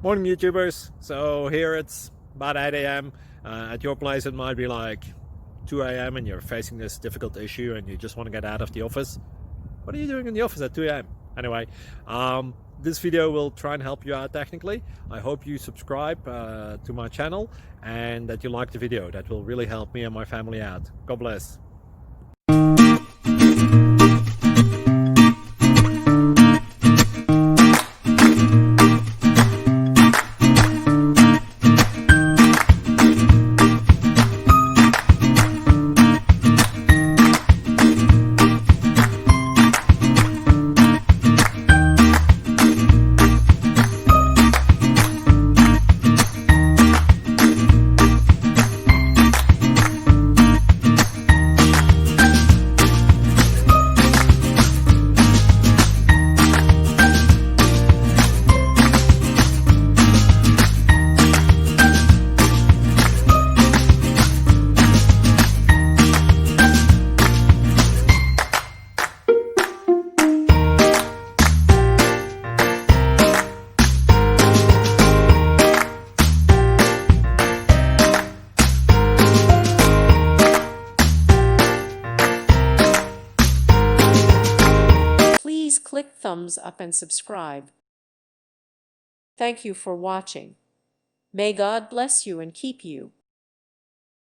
Morning YouTubers. So here it's about 8 a.m. At your place it might be like 2 a.m. and you're facing this difficult issue and you just want to get out of the office. What are you doing in the office at 2 a.m.? Anyway, this video will try and help you out technically. I hope you subscribe to my channel and that you like the video. That will really help me and my family out. God bless. Please click thumbs up and subscribe. Thank you for watching. May God bless you and keep you.